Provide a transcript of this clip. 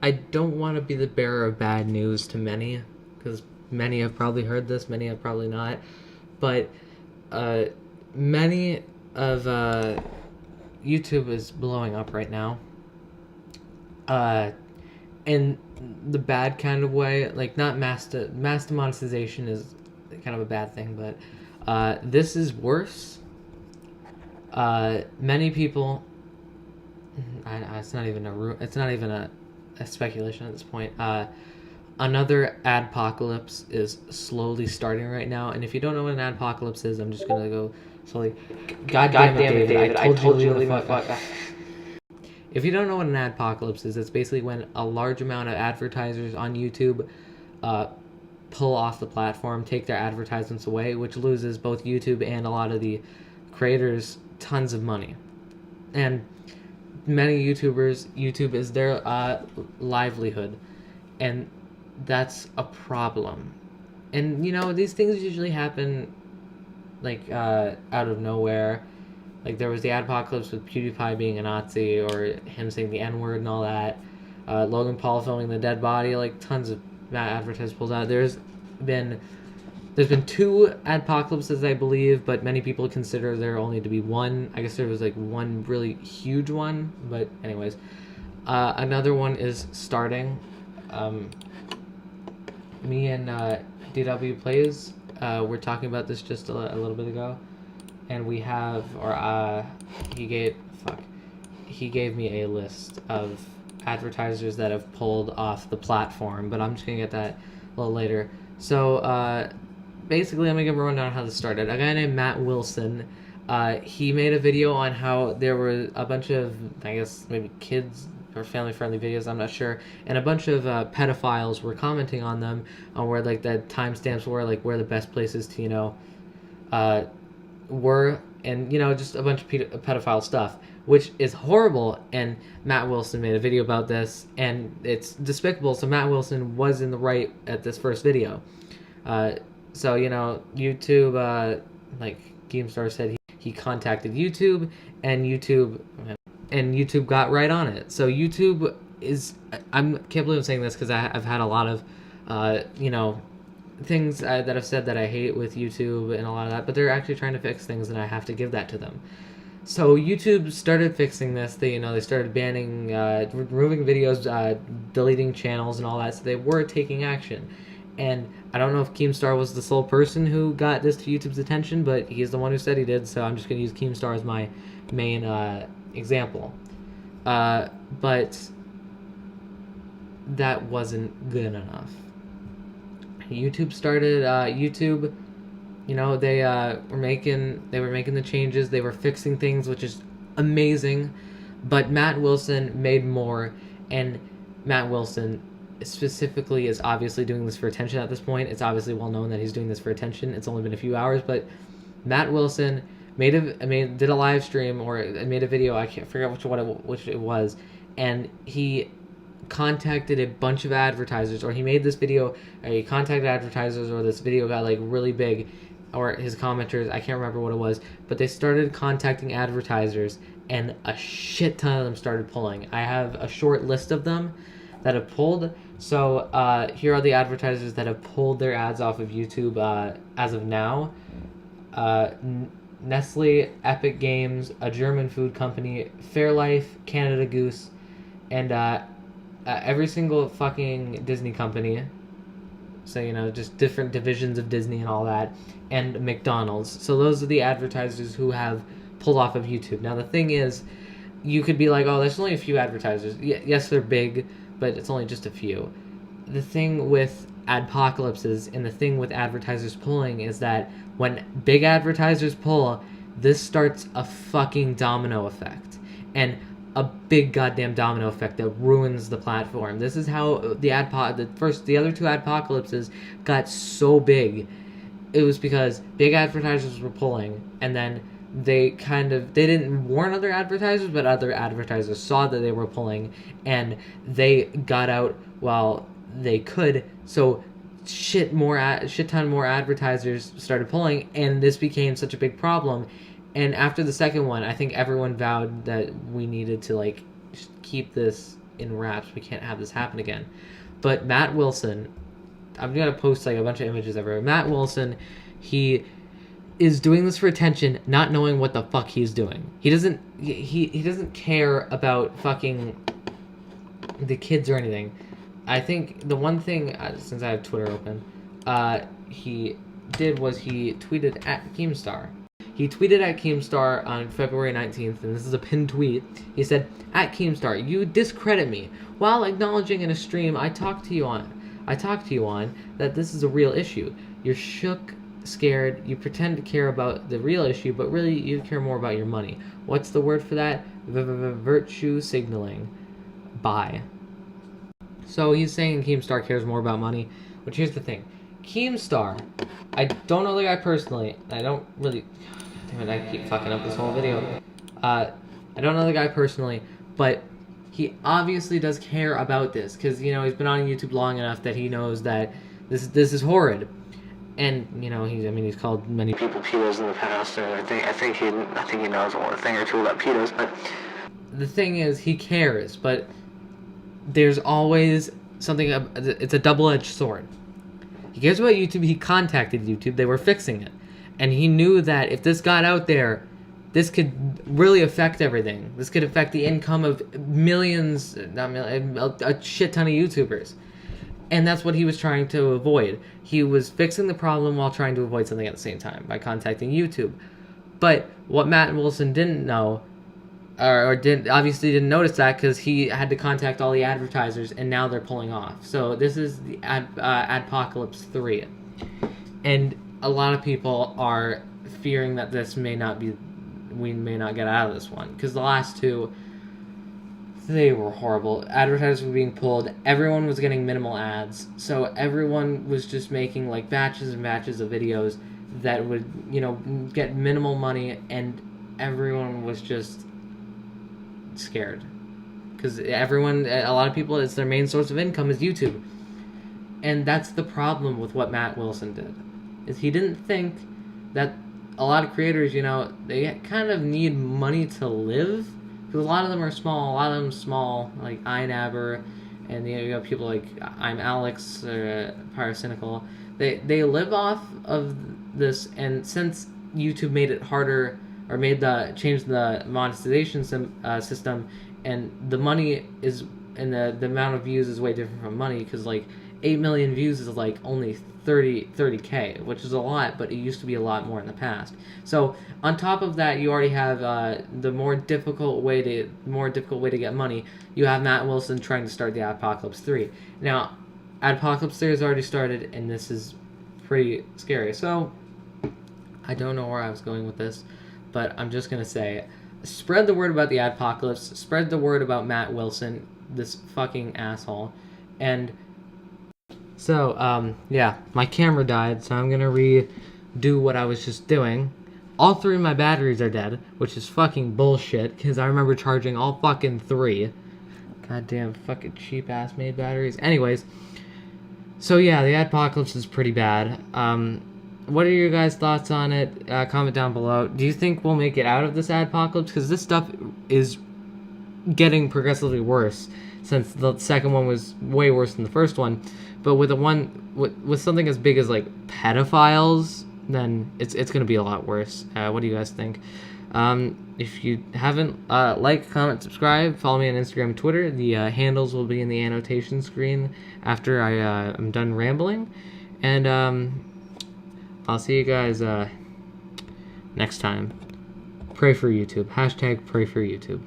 I don't want to be the bearer of bad news to many, because many have probably heard this, many have probably not. But uh, many of YouTube is blowing up right now. Uh, in the bad kind of way, like not mass monetization is kind of a bad thing, but this is worse. Many people, it's not even a speculation at this point. Another adpocalypse is slowly starting right now, and if you don't know what an adpocalypse is, I'm just gonna go slowly. God damn it, David! I told you to leave my fuck. If you don't know what an adpocalypse is, it's basically when a large amount of advertisers on YouTube pull off the platform, take their advertisements away, which loses both YouTube and a lot of the creators tons of money. And many YouTubers, YouTube is their livelihood, and that's a problem. And these things usually happen like out of nowhere. Like there was the adpocalypse with PewDiePie being a Nazi, or him saying the N-word and all that. Logan Paul filming the dead body, like tons of advertisers pulled out. There's been two adpocalypses, I believe, but many people consider there only to be one. I guess there was like one really huge one, but anyways, another one is starting. Me and DW Plays were talking about this just a little bit ago, and we have, or he gave me a list of advertisers that have pulled off the platform, but I'm just gonna get that a little later. So basically, I'm gonna give a rundown on how this started. A guy named Matt Wilson, he made a video on how there were a bunch of, I guess maybe kids or family-friendly videos, I'm not sure, and a bunch of pedophiles were commenting on them, on where like the timestamps were, like where the best places to were, and just a bunch of pedophile stuff, which is horrible. And Matt Wilson made a video about this, and it's despicable. So Matt Wilson was in the right at this first video. So YouTube, like GameStar said, he contacted YouTube, and YouTube got right on it. So YouTube is, I can't believe I'm saying this, because I've had a lot of things that I've said that I hate with YouTube and a lot of that, but they're actually trying to fix things, and I have to give that to them. So YouTube started fixing this. They started banning, removing videos, deleting channels and all that. So they were taking action. And I don't know if Keemstar was the sole person who got this to YouTube's attention, but he's the one who said he did. So I'm just going to use Keemstar as my main example. But that wasn't good enough. YouTube started. They were making the changes. They were fixing things, which is amazing. But Matt Wilson made more, and Matt Wilson specifically is obviously doing this for attention at this point. It's obviously well known that he's doing this for attention. It's only been a few hours, but Matt Wilson did a live stream, or made a video. I can't figure out which it was, and he contacted a bunch of advertisers, or he made this video, he contacted advertisers, or this video got like really big, or his commenters, I can't remember what it was, but they started contacting advertisers, and a shit ton of them started pulling. I have a short list of them that have pulled. So here are the advertisers that have pulled their ads off of YouTube as of now. Nestle, Epic Games, a German food company, Fairlife, Canada Goose, and every single fucking Disney company. So, just different divisions of Disney and all that, and McDonald's. So those are the advertisers who have pulled off of YouTube. Now the thing is, you could be like, oh, there's only a few advertisers. Yes, they're big, but it's only just a few. The thing with adpocalypses and the thing with advertisers pulling is that when big advertisers pull, this starts a fucking domino effect. And a big goddamn domino effect that ruins the platform. This is how the other two adpocalypses got so big. It was because big advertisers were pulling, and then they didn't warn other advertisers, but other advertisers saw that they were pulling, and they got out while they could. So shit ton more advertisers started pulling, and this became such a big problem. And after the second one, I think everyone vowed that we needed to just keep this in wraps. We can't have this happen again. But Matt Wilson, I'm gonna post like a bunch of images everywhere. Matt Wilson, he is doing this for attention, not knowing what the fuck he's doing. He doesn't care about fucking the kids or anything. I think the one thing, since I have Twitter open, he did was he tweeted at Keemstar. He tweeted at Keemstar on February 19th, and this is a pinned tweet. He said, "At Keemstar, you discredit me while acknowledging in a stream I talked to you on that this is a real issue. You're shook, scared, you pretend to care about the real issue, but really you care more about your money. What's the word for that? Virtue signaling. Bye." So he's saying Keemstar cares more about money, which here's the thing. Keemstar, I don't know the guy personally. I don't really... Damn it, I keep fucking up this whole video. I don't know the guy personally, but he obviously does care about this, because, you know, he's been on YouTube long enough that he knows that this is horrid. And, you know, he's called many people pedos in the past, and I think he knows a thing or two about pedos, but the thing is, he cares, but there's always something, it's a double-edged sword. He cares about YouTube, he contacted YouTube, they were fixing it. And he knew that if this got out there, this could really affect everything. This could affect the income of millions, not millions, a shit ton of YouTubers. And that's what he was trying to avoid. He was fixing the problem while trying to avoid something at the same time by contacting YouTube. But what Matt Wilson didn't know, obviously didn't notice that, because he had to contact all the advertisers, and now they're pulling off. So this is the Adpocalypse 3. And a lot of people are fearing that we may not get out of this one, because the last two, they were horrible. Advertisers were being pulled, everyone was getting minimal ads, so everyone was just making like batches and batches of videos that would, you know, get minimal money, and everyone was just scared, because a lot of people, it's their main source of income is YouTube. And that's the problem with what Matt Wilson did, is he didn't think that a lot of creators, you know, they kind of need money to live, because a lot of them are small, like iNabber, and you know, people like I'm Alex, Pyrocynical, they live off of this. And since YouTube made it harder, or changed the monetization system, and the money is, and the amount of views is way different from money, because like 8 million views is like only 30K, which is a lot, but it used to be a lot more in the past. So on top of that, you already have the more difficult way to get money. You have Matt Wilson trying to start the Adpocalypse 3. Now, Adpocalypse 3 has already started, and this is pretty scary. So I don't know where I was going with this, but I'm just gonna say, spread the word about the Adpocalypse, spread the word about Matt Wilson, this fucking asshole. And so, yeah, my camera died, so I'm gonna redo what I was just doing. All 3 of my batteries are dead, which is fucking bullshit, because I remember charging all fucking 3. Goddamn fucking cheap-ass made batteries. Anyways, so yeah, the Adpocalypse is pretty bad. What are your guys' thoughts on it? Comment down below. Do you think we'll make it out of this Adpocalypse? Because this stuff is getting progressively worse, since the second one was way worse than the first one. But with with something as big as like pedophiles, then it's gonna be a lot worse. What do you guys think? If you haven't, like, comment, subscribe, follow me on Instagram and Twitter. The handles will be in the annotation screen after I'm done rambling. And I'll see you guys next time. Pray for YouTube. #pray for YouTube.